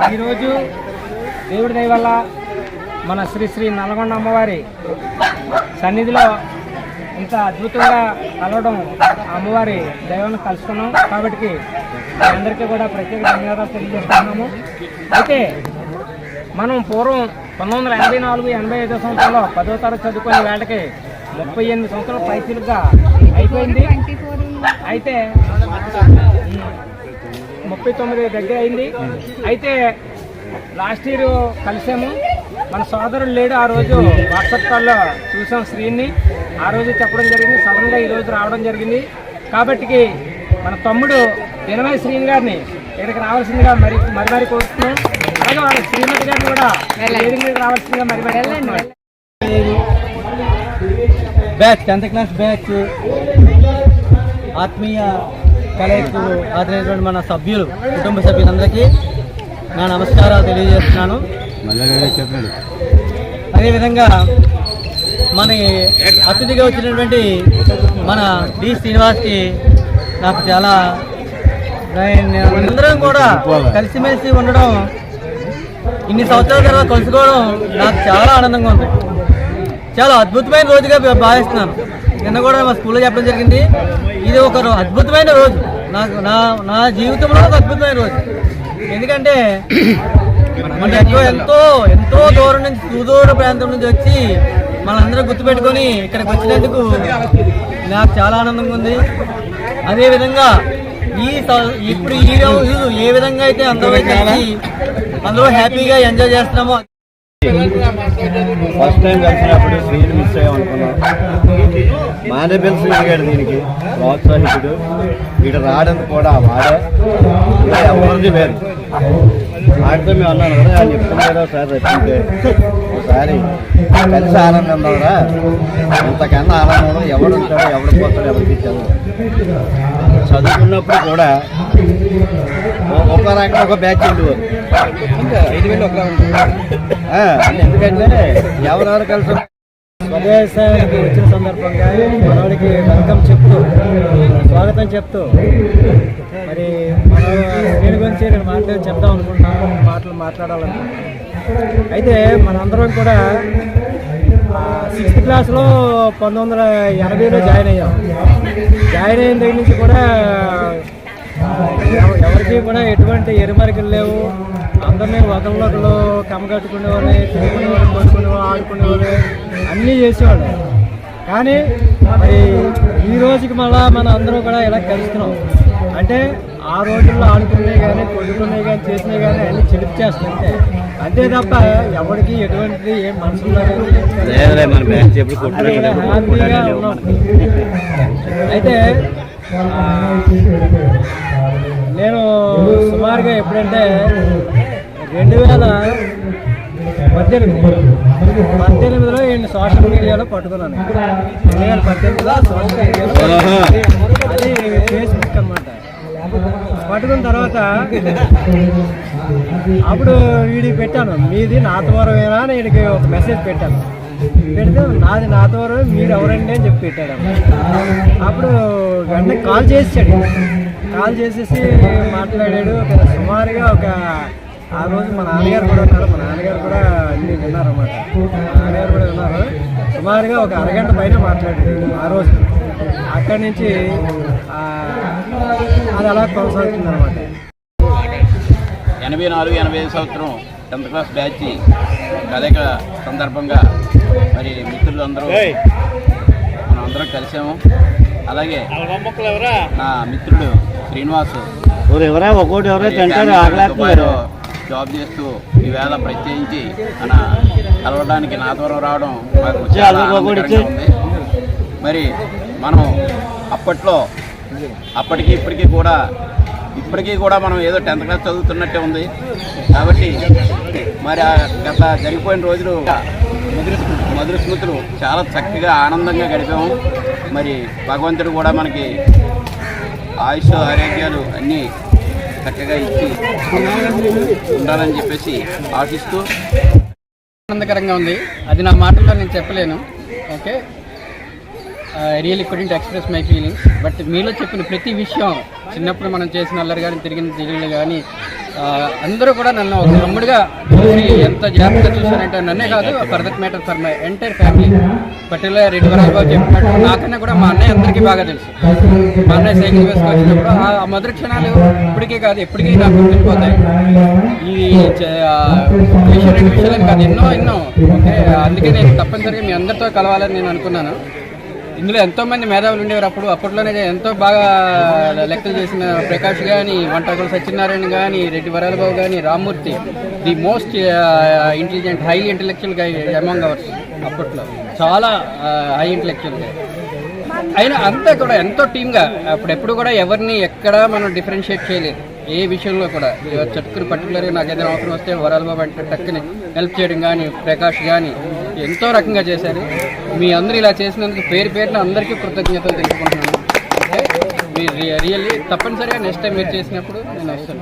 ఈరోజు దేవుడి దయ వల్ల మన శ్రీ నల్లగొండ అమ్మవారి సన్నిధిలో ఇంత అద్భుతంగా కలవడం అమ్మవారి దైవాన్ని కలుసుకున్నాం. కాబట్టి అందరికీ కూడా ప్రత్యేక ధన్యవాదాలు తెలియజేస్తున్నాము. అయితే మనం పూర్వం 1984-85 సంవత్సరంలో 10వ తరగతి చదువుకునే వేళకి 38 సంవత్సరాల పైసలుగా అయిపోయింది. అయితే 39 దగ్గర అయింది. అయితే లాస్ట్ ఇయర్ కలిసాము. మన సోదరుడు లేడు. ఆ రోజు వాట్సాప్ కాల్లో చూసాం శ్రీని. ఆ రోజు చెప్పడం జరిగింది. సడన్గా ఈరోజు రావడం జరిగింది. కాబట్టి మన తమ్ముడు దినమై శ్రీని గారిని ఇక్కడికి రావాల్సిందిగా మరి కోరుతున్నాం. అలాగే వాళ్ళ శ్రీమతి గారిని కూడా వేదికకి రావాల్సిందిగా మరి బ్యాచ్ 10th క్లాస్ బ్యాచ్ ఆత్మీయ కలయికలు ఆదరించినటువంటి మన సభ్యులు, కుటుంబ సభ్యులందరికీ నా నమస్కారాలు తెలియజేస్తున్నాను. అదేవిధంగా మన అతిథిగా వచ్చినటువంటి మన డి శ్రీనివాస్కి నాకు చాలా అందరం కూడా కలిసిమెలిసి ఉండడం, ఇన్ని సంవత్సరాల తర్వాత కలుసుకోవడం నాకు చాలా ఆనందంగా ఉంది. చాలా అద్భుతమైన రోజుగా భావిస్తున్నాను. నిన్న కూడా మా స్కూల్లో చెప్పడం జరిగింది. ఇది ఒక అద్భుతమైన రోజు, నాకు నా జీవితంలో ఒక అద్భుతమైన రోజు. ఎందుకంటే మన ఎంతో ఎంతో దూరం నుంచి, సుదూర ప్రాంతం నుంచి వచ్చి మనందరూ గుర్తుపెట్టుకొని ఇక్కడికి వచ్చినందుకు నాకు చాలా ఆనందంగా ఉంది. అదేవిధంగా ఇప్పుడు ఈ రోజు ఏ విధంగా అయితే అందరూ హ్యాపీగా ఎంజాయ్ చేస్తున్నామో, ఫస్ట్ టైం కలిసినప్పుడు శ్రీని మిస్ అయ్యామనుకున్నాం. మానేబెల్ శ్రీ గారు దీనికి ప్రోత్సాహితుడు. వీడు రావడానికి కూడా వాడే ఎవరిది వేరు. వాటితో మేము అన్నాను కదా, ఆయన చెప్తున్నారో సార్ రచించే ఒకసారి కలిసి ఆనందం కూడా ఇంతకన్నా ఆనందంలో ఎవడు ఉంటాడో ఎవడు పోతాడో ఎవరికి చదువుకున్నప్పుడు కూడా ఒక రకంగా ఒక బ్యాచ్ ఉండేవారు. ఎందుకంటే ఎవరెవరు కలిసి స్వదేశానికి వచ్చిన సందర్భంగా మనవాడికి వెల్కమ్ చెప్తూ, స్వాగతం చెప్తూ, మరి దీని గురించి నేను చెప్దాం అనుకుంటున్నాను, మాట్లాడాలనుకుంటున్నాను. అయితే మనందరం కూడా 6th క్లాస్లో 1980లో జాయిన్ అయ్యాం. జాయిన్ అయిన దగ్గర నుంచి కూడా ఎవరికి కూడా ఎటువంటి ఎరుమరికలు లేవు. అందరినీ ఒకరినొకరు కమ్మగట్టుకునేవాళ్ళు, తిరుగుకునేవాళ్ళు, కొట్టుకునేవాళ్ళు, ఆడుకునేవాళ్ళు, అన్నీ చేసేవాళ్ళు. కానీ మరి ఈ రోజుకి మళ్ళా మన అందరూ కూడా ఇలా కలుస్తున్నాం. అంటే ఆ రోజుల్లో ఆడుకునేవి కానీ, కొట్టుకునేవి కానీ, చేసినవి కానీ అన్నీ చిలిపి చేస్తుంటే అంతే తప్ప ఎవరికి ఎటువంటిది ఏం మనసులో హ్యాపీగా ఉన్నాం. అయితే నేను సుమారుగా ఎప్పుడంటే 2018లో నేను సోషల్ మీడియాలో పట్టుకున్నాను. 2018లో సోషల్ మీడియాలో అది ఫేస్బుక్ అన్నమాట. పట్టుకున్న తర్వాత అప్పుడు వీడికి పెట్టాను, మీది నాతవరమేనా అని వీడికి ఒక మెసేజ్ పెట్టాను. పెడితే నాది నాతవరమే, మీరు ఎవరండి అని చెప్పి పెట్టాడు. అప్పుడు వెంటనే కాల్ చేసేసి మాట్లాడాడు. సుమారుగా ఆ రోజు మా నాన్నగారు కూడా ఉన్నారు. మా నాన్నగారు కూడా అన్నీ విన్నారన్నమాట. సుమారుగా ఒక అరగంట పైన మాట్లాడాడు ఆ రోజు. అక్కడి నుంచి అది అలా కొనసాగుతుంది అనమాట. 84-85 సంవత్సరం 10th క్లాస్ బ్యాచ్ కలయిక సందర్భంగా మరి మిత్రులు అందరూ మనం అందరం కలిసాము. అలాగే నా మిత్రుడు శ్రీనివాసు జాబ్ చేస్తూ ఈవేళ ప్రత్యేకించి మన కలవడానికి నా దూరం రావడం మాకు చాలా ఆనందకరంగా ఉంది. మరి మనం ఇప్పటికీ కూడా మనం ఏదో 10th క్లాస్ చదువుతున్నట్టే ఉంది. కాబట్టి మరి గత జరిగిపోయిన రోజులు మధుర స్మృతులు చాలా చక్కగా ఆనందంగా గడిపాము. మరి భగవంతుడు కూడా మనకి ఆయుష్ ఆరోగ్యాలు అన్నీ చక్కగా ఇచ్చి ఉండాలని చెప్పేసి ఆశిస్తూ ఆనందకరంగా ఉంది. అది నా మాటల్లో నేను చెప్పలేను. Okay, really couldn't express my feelings. But మీలో చెప్పిన ప్రతి విషయం, చిన్నప్పుడు మనం చేసిన అల్లరి కానీ తిరిగిన తిరుగులు కానీ అందరూ కూడా నన్ను ఒక తమ్ముడిగా చూసి ఎంత జాగ్రత్తగా చూశానంటే నన్నే కాదు, for that matter for my entire family. Particular Reddy Varalababu చెప్పినట్టు నాకన్నా కూడా మా అన్నయ్య అందరికీ బాగా తెలుసు. మా అన్నయ్య సైకిల్ వేసుకొచ్చినప్పుడు ఆ మధుర క్షణాలు ఇప్పటికే కాదు ఎప్పటికీ నాకు గుర్తుండిపోతాయి. ఈ రెండు విషయాలని కాదు, ఎన్నో. ఓకే, అందుకే నేను తప్పనిసరిగా మీ అందరితో కలవాలని నేను అనుకున్నాను. ఇందులో ఎంతోమంది మేధావులు ఉండేవారు. అప్పట్లోనే ఎంతో బాగా లెక్కలు చేసిన ప్రకాష్ కానీ, వంటాకుల సత్యనారాయణ కానీ, రెడ్డి వరాలబాబు కానీ, Rammurthy, the most intelligent, highly intellectual గా అమాంగ్ అవర్స్. అప్పట్లో చాలా హై ఇంటెలెక్చువల్ గా అయినా అంతా కూడా ఎంతో టీమ్గా అప్పుడెప్పుడు కూడా ఎవరిని ఎక్కడ మనం డిఫరెన్షియేట్ చేయలేదు ఏ విషయంలో కూడా. చట్టుకుని పర్టికులర్గా నాకు ఏదైనా అవసరం వస్తే వరాలబాబు అంటే టక్కుని హెల్ప్ చేయడం కానీ, ప్రకాష్ కానీ ఎంతో రకంగా చేశారు. మీ అందరూ ఇలా చేసినందుకు పేరున అందరికీ కృతజ్ఞతలు తెలుసుకుంటున్నాను. మీరు రియల్లీ తప్పనిసరిగా నెక్స్ట్ టైం మీరు చేసినప్పుడు నేను వస్తాను.